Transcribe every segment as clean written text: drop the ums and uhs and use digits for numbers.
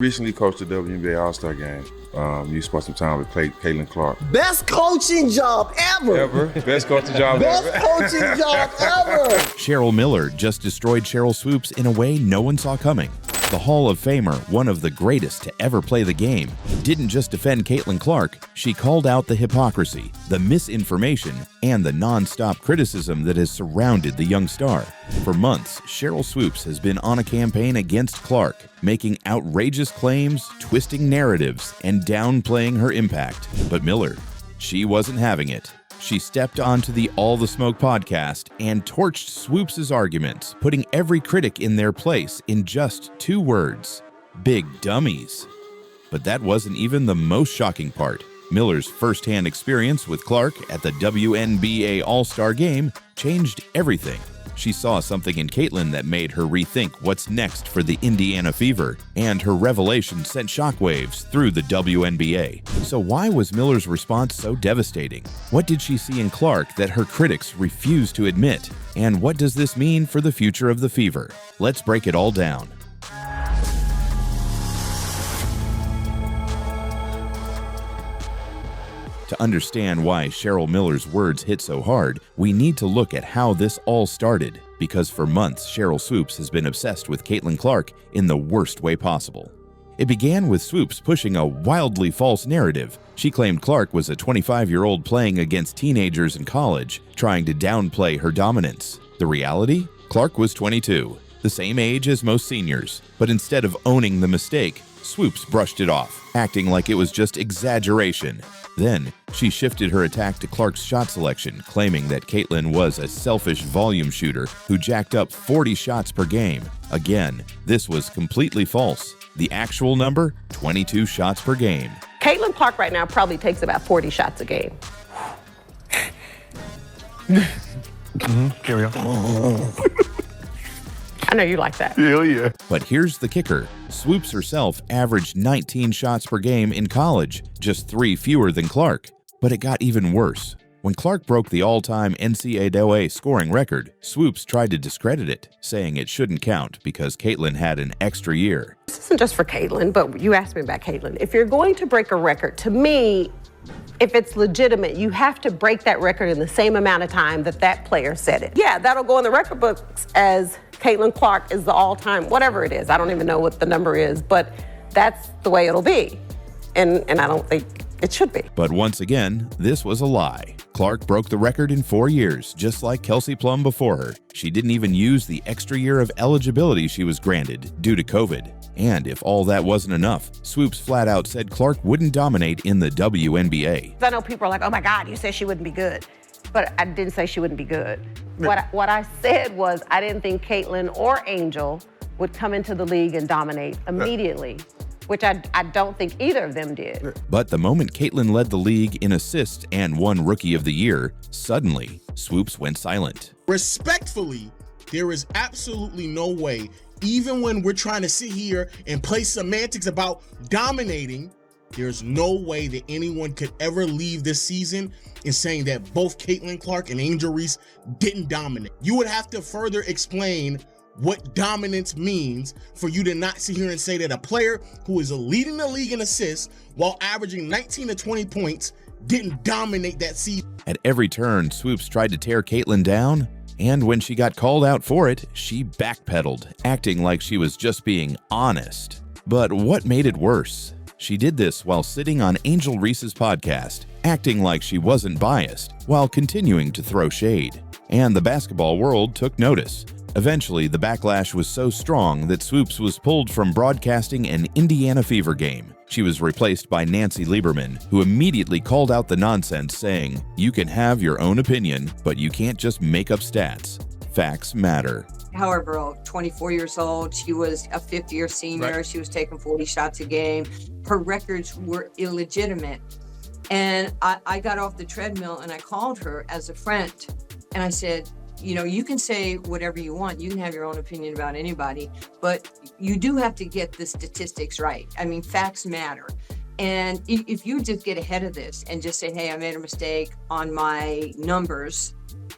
Recently coached the WNBA All-Star Game. You spent some time with Caitlin Clark. Best coaching job ever. Best coaching job Best ever. coaching job ever. Cheryl Miller just destroyed Sheryl Swoopes in a way no one saw coming. The Hall of Famer, one of the greatest to ever play the game, didn't just defend Caitlin Clark, she called out the hypocrisy, the misinformation, and the non-stop criticism that has surrounded the young star. For months, Sheryl Swoopes has been on a campaign against Clark, making outrageous claims, twisting narratives, and downplaying her impact. But Miller, she wasn't having it. She stepped onto the All the Smoke podcast and torched Swoopes' arguments, putting every critic in their place in just 2 words: big dummies. But that wasn't even the most shocking part. Miller's first-hand experience with Clark at the WNBA All-Star Game changed everything. She saw something in Caitlin that made her rethink what's next for the Indiana Fever, and her revelation sent shockwaves through the WNBA. So why was Miller's response so devastating? What did she see in Clark that her critics refused to admit? And what does this mean for the future of the Fever? Let's break it all down. To understand why Cheryl Miller's words hit so hard, we need to look at how this all started, because for months Sheryl Swoopes has been obsessed with Caitlin Clark in the worst way possible. It began with Swoopes pushing a wildly false narrative. She claimed Clark was a 25-year-old playing against teenagers in college, trying to downplay her dominance. The reality? Clark was 22, the same age as most seniors, but instead of owning the mistake, Swoopes brushed it off, acting like it was just exaggeration. Then, she shifted her attack to Clark's shot selection, claiming that Caitlin was a selfish volume shooter who jacked up 40 shots per game. Again, this was completely false. The actual number? 22 shots per game. Caitlin Clark right now probably takes about 40 shots a game. Here we go. I know you like that. Hell yeah. But here's the kicker. Swoopes herself averaged 19 shots per game in college, just 3 fewer than Clark. But it got even worse. When Clark broke the all-time NCAA scoring record, Swoopes tried to discredit it, saying it shouldn't count because Caitlin had an extra year. This isn't just for Caitlin, but you asked me about Caitlin. If you're going to break a record, to me, if it's legitimate, you have to break that record in the same amount of time that that player set it. Yeah, that'll go in the record books as Caitlin Clark is the all-time, whatever it is. I don't even know what the number is, but that's the way it'll be. And I don't think it should be. But once again, this was a lie. Clark broke the record in 4 years, just like Kelsey Plum before her. She didn't even use the extra year of eligibility she was granted due to COVID. And if all that wasn't enough, Swoopes flat out said Clark wouldn't dominate in the WNBA. I know people are like, oh my God, you said she wouldn't be good. But I didn't say she wouldn't be good. What I said was I didn't think Caitlin or Angel would come into the league and dominate immediately, which I don't think either of them did. But the moment Caitlin led the league in assists and won Rookie of the Year, suddenly, Swoopes went silent. Respectfully, there is absolutely no way, even when we're trying to sit here and play semantics about dominating, there's no way that anyone could ever leave this season in saying that both Caitlin Clark and Angel Reese didn't dominate. You would have to further explain what dominance means for you to not sit here and say that a player who is leading the league in assists while averaging 19 to 20 points didn't dominate that season. At every turn, Swoopes tried to tear Caitlin down, and when she got called out for it, she backpedaled, acting like she was just being honest. But what made it worse? She did this while sitting on Angel Reese's podcast, acting like she wasn't biased, while continuing to throw shade. And the basketball world took notice. Eventually, the backlash was so strong that Swoopes was pulled from broadcasting an Indiana Fever game. She was replaced by Nancy Lieberman, who immediately called out the nonsense, saying, "You can have your own opinion, but you can't just make up stats. Facts matter." However, 24 years old, she was a fifth-year senior. Right. She was taking 40 shots a game. Her records were illegitimate. And I got off the treadmill and I called her as a friend. And I said, you know, you can say whatever you want. You can have your own opinion about anybody, but you do have to get the statistics right. I mean, facts matter. And if you just get ahead of this and just say, hey, I made a mistake on my numbers,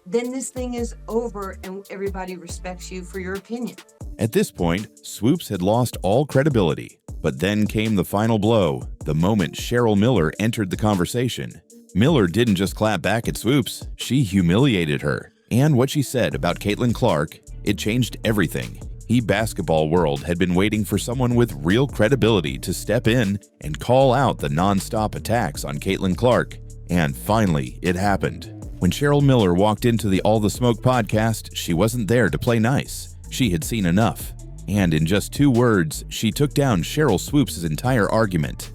then this thing is over and everybody respects you for your opinion. At this point, Swoopes had lost all credibility. But then came the final blow, the moment Cheryl Miller entered the conversation. Miller didn't just clap back at Swoopes, she humiliated her. And what she said about Caitlin Clark, it changed everything. The basketball world had been waiting for someone with real credibility to step in and call out the non-stop attacks on Caitlin Clark. And finally, it happened. When Cheryl Miller walked into the All the Smoke podcast, she wasn't there to play nice. She had seen enough. And in just 2 words, she took down Sheryl Swoopes' entire argument.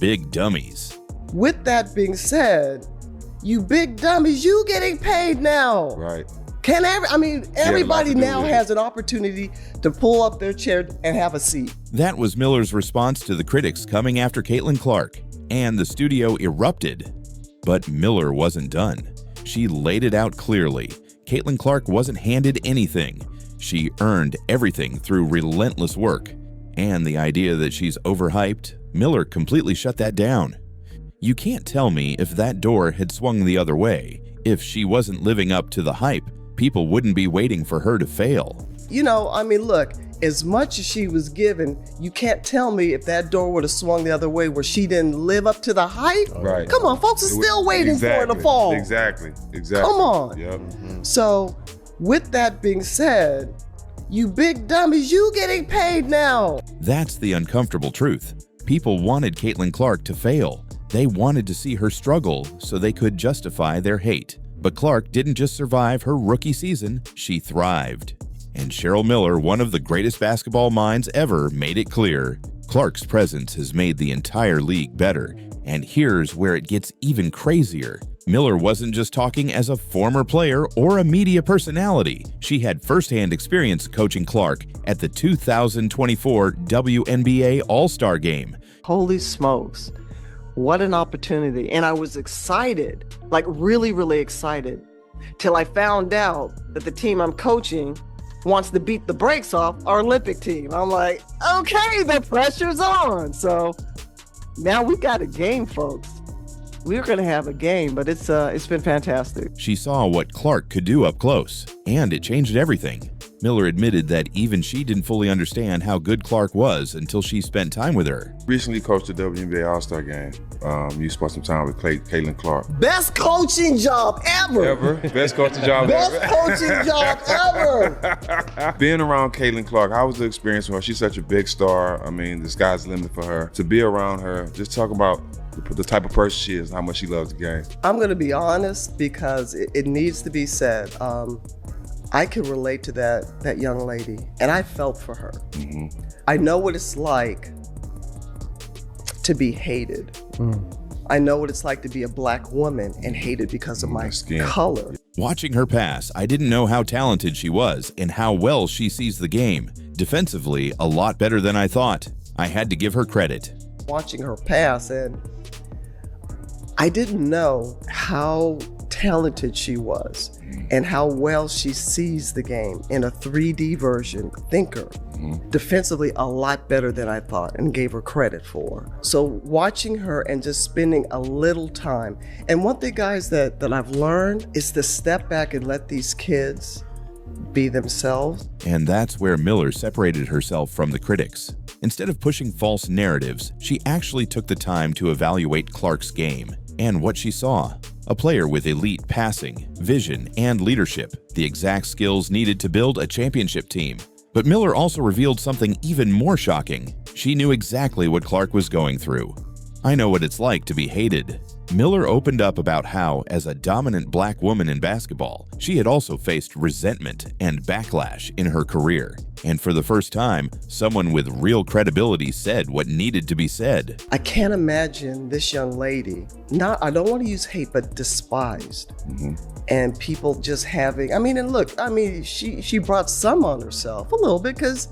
Big dummies. With that being said, you big dummies, you getting paid now. Right. Everybody now with has an opportunity to pull up their chair and have a seat. That was Miller's response to the critics coming after Caitlin Clark, and the studio erupted. But Miller wasn't done. She laid it out clearly. Caitlin Clark wasn't handed anything. She earned everything through relentless work. And the idea that she's overhyped, Miller completely shut that down. You can't tell me if that door had swung the other way. If she wasn't living up to the hype, people wouldn't be waiting for her to fail. Look, as much as she was given, you can't tell me if that door would have swung the other way where she didn't live up to the hype. Right. Come on, folks are still waiting for her to fall. Exactly. Come on. Yep. So, with that being said, you big dummies, you getting paid now. That's the uncomfortable truth. People wanted Caitlin Clark to fail. They wanted to see her struggle so they could justify their hate. But Clark didn't just survive her rookie season, she thrived. And Cheryl Miller, one of the greatest basketball minds ever, made it clear. Clark's presence has made the entire league better. And here's where it gets even crazier. Miller wasn't just talking as a former player or a media personality. She had firsthand experience coaching Clark at the 2024 WNBA All-Star Game. Holy smokes. What an opportunity. And I was excited, like really, really excited, till I found out that the team I'm coaching wants to beat the brakes off our Olympic team. I'm like, okay, the pressure's on. So now we got a game, folks. We're going to have a game, but it's been fantastic. She saw what Clark could do up close, and it changed everything. Miller admitted that even she didn't fully understand how good Clark was until she spent time with her. Recently coached the WNBA All-Star Game. You spent some time with Caitlin Clark. Best coaching job ever. Best coaching job Best ever. coaching job ever. Being around Caitlin Clark, how was the experience with her? She's such a big star. The sky's the limit for her. To be around her, just talk about the type of person she is and how much she loves the game. I'm going to be honest because it needs to be said. I can relate to that young lady, and I felt for her. Mm-hmm. I know what it's like to be hated. I know what it's like to be a black woman and hated because of my color. Watching her pass, I didn't know how talented she was and how well she sees the game. Defensively, a lot better than I thought. I had to give her credit. Watching her pass, and I didn't know how talented she was and how well she sees the game in a 3D version, thinker. Defensively, a lot better than I thought, and gave her credit for. So watching her and just spending a little time. And one thing, guys, that I've learned is to step back and let these kids be themselves. And that's where Miller separated herself from the critics. Instead of pushing false narratives, she actually took the time to evaluate Clark's game and what she saw. A player with elite passing, vision, and leadership, the exact skills needed to build a championship team. But Miller also revealed something even more shocking. She knew exactly what Clark was going through. I know what it's like to be hated. Miller opened up about how, as a dominant black woman in basketball, she had also faced resentment and backlash in her career. And for the first time, someone with real credibility said what needed to be said. I can't imagine this young lady, I don't want to use hate, but despised. And people just having, she brought some on herself a little bit because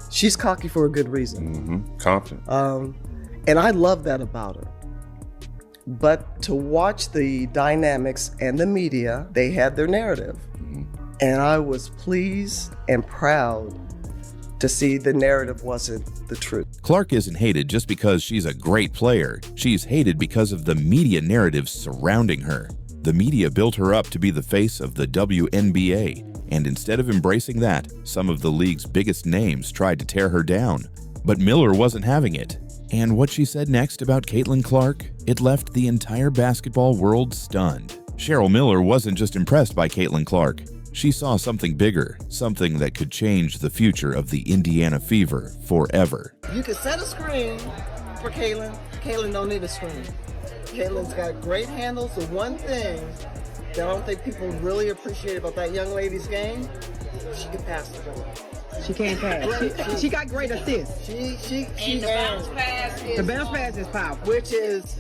she's cocky for a good reason. Confident. And I love that about her. But to watch the dynamics and the media, they had their narrative. And I was pleased and proud to see the narrative wasn't the truth. Clark isn't hated just because she's a great player. She's hated because of the media narratives surrounding her. The media built her up to be the face of the WNBA, and instead of embracing that, some of the league's biggest names tried to tear her down. But Miller wasn't having it. And what she said next about Caitlin Clark, it left the entire basketball world stunned. Cheryl Miller wasn't just impressed by Caitlin Clark. She saw something bigger, something that could change the future of the Indiana Fever forever. You can set a screen for Caitlin. Caitlin don't need a screen. Caitlin's got great handles. The one thing that I don't think people really appreciate about that young lady's game, she can pass the ball. She can't pass. She got great assists. She The bounce pass is powerful. which is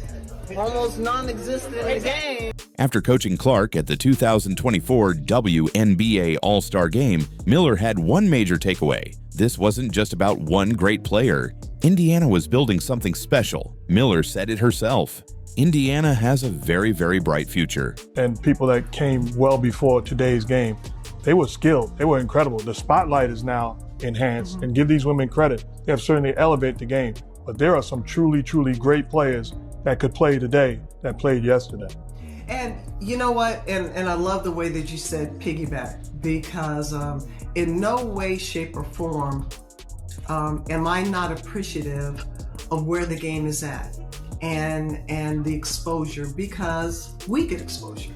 almost non-existent in the game. After coaching Clark at the 2024 WNBA All-Star Game, Miller had one major takeaway. This wasn't just about one great player. Indiana was building something special. Miller said it herself. Indiana has a very, very bright future. And people that came well before today's game, they were skilled. They were incredible. The spotlight is now enhanced, and give these women credit. They have certainly elevated the game. But there are some truly, truly great players that could play today that played yesterday. And you know what? And I love the way that you said piggyback, because in no way, shape, or form am I not appreciative of where the game is at and the exposure, because we get exposure.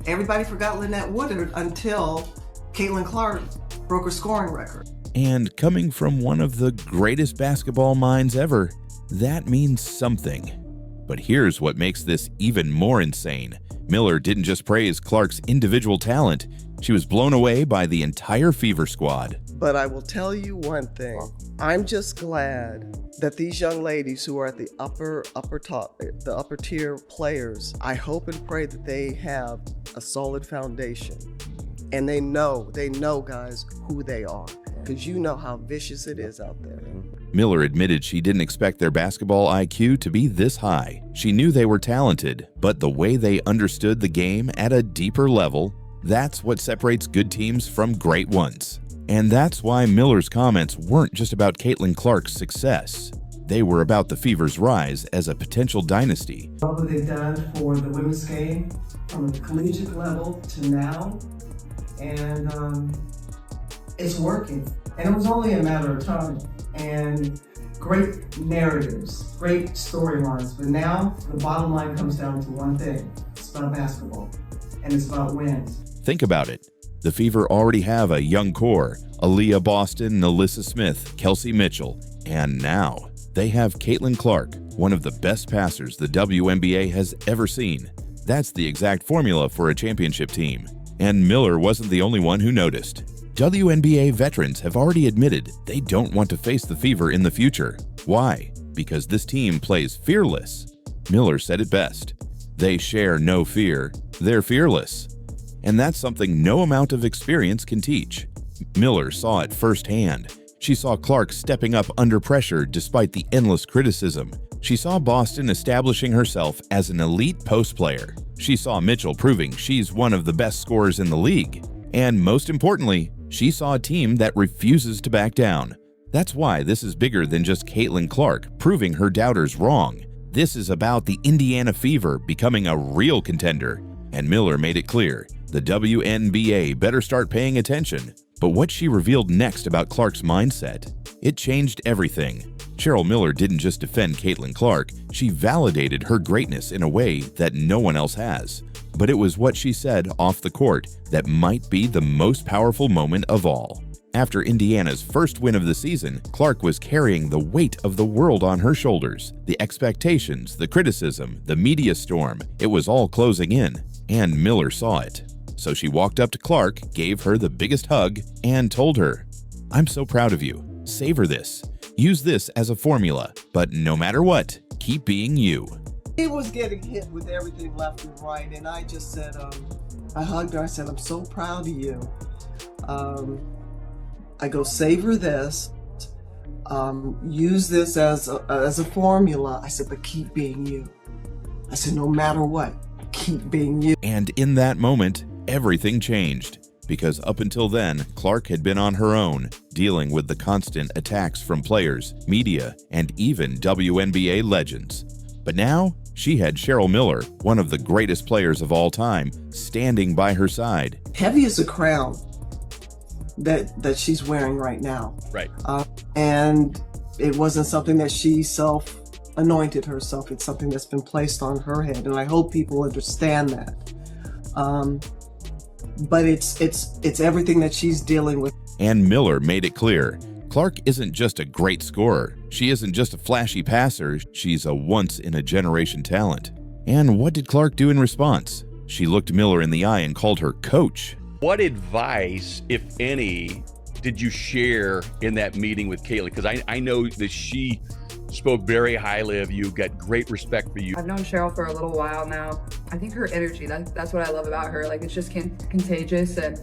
Everybody forgot Lynette Woodard until Caitlin Clark broke her scoring record. And coming from one of the greatest basketball minds ever, that means something. But here's what makes this even more insane. Miller didn't just praise Clark's individual talent, she was blown away by the entire Fever squad. But I will tell you one thing. I'm just glad that these young ladies who are at the upper tier players, I hope and pray that they have a solid foundation. And they know guys, who they are. Because you know how vicious it is out there. Miller admitted she didn't expect their basketball IQ to be this high. She knew they were talented, but the way they understood the game at a deeper level, that's what separates good teams from great ones. And that's why Miller's comments weren't just about Caitlin Clark's success. They were about the Fever's rise as a potential dynasty. What they've done for the women's game from the collegiate level to now, and it's working. And it was only a matter of time. And great narratives, great storylines. But now the bottom line comes down to one thing. It's about basketball. And it's about wins. Think about it. The Fever already have a young core, Aaliyah Boston, Alyssa Smith, Kelsey Mitchell, and now they have Caitlin Clark, one of the best passers the WNBA has ever seen. That's the exact formula for a championship team. And Miller wasn't the only one who noticed. WNBA veterans have already admitted they don't want to face the Fever in the future. Why? Because this team plays fearless. Miller said it best. They share no fear. They're fearless. And that's something no amount of experience can teach. Miller saw it firsthand. She saw Clark stepping up under pressure despite the endless criticism. She saw Boston establishing herself as an elite post player. She saw Mitchell proving she's one of the best scorers in the league. And most importantly, she saw a team that refuses to back down. That's why this is bigger than just Caitlin Clark proving her doubters wrong. This is about the Indiana Fever becoming a real contender. And Miller made it clear, the WNBA better start paying attention. But what she revealed next about Clark's mindset, it changed everything. Cheryl Miller didn't just defend Caitlin Clark, she validated her greatness in a way that no one else has. But it was what she said off the court that might be the most powerful moment of all. After Indiana's first win of the season, Clark was carrying the weight of the world on her shoulders. The expectations, the criticism, the media storm, it was all closing in, and Miller saw it. So she walked up to Clark, gave her the biggest hug, and told her, "I'm so proud of you. Savor this. Use this as a formula, but no matter what, keep being you." He was getting hit with everything left and right, and I just said, I hugged her, I said, "I'm so proud of you." I go, savor this, use this as a formula. I said, but keep being you. I said, no matter what, keep being you. And in that moment, everything changed. Because up until then, Clark had been on her own, dealing with the constant attacks from players, media, and even WNBA legends. But now, she had Cheryl Miller, one of the greatest players of all time, standing by her side. Heavy as a crown. that she's wearing right now. Right. And it wasn't something that she anointed herself. It's something that's been placed on her head, and I hope people understand that. But it's everything that she's dealing with. And Miller made it clear, Clark isn't just a great scorer. She isn't just a flashy passer. She's a once-in-a-generation talent. And what did Clark do in response? She looked Miller in the eye and called her coach. What advice, if any, did you share in that meeting with Caitlin? Because I know that she spoke very highly of you, got great respect for you. I've known Cheryl for a little while now. I think her energy, that's what I love about her. Like, it's just contagious, and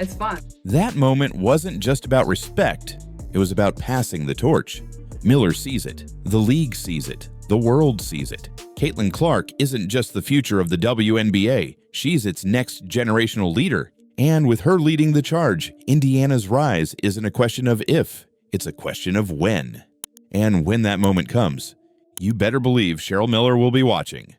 it's fun. That moment wasn't just about respect. It was about passing the torch. Miller sees it. The league sees it. The world sees it. Caitlin Clark isn't just the future of the WNBA. She's its next generational leader. And with her leading the charge, Indiana's rise isn't a question of if, it's a question of when. And when that moment comes, you better believe Cheryl Miller will be watching.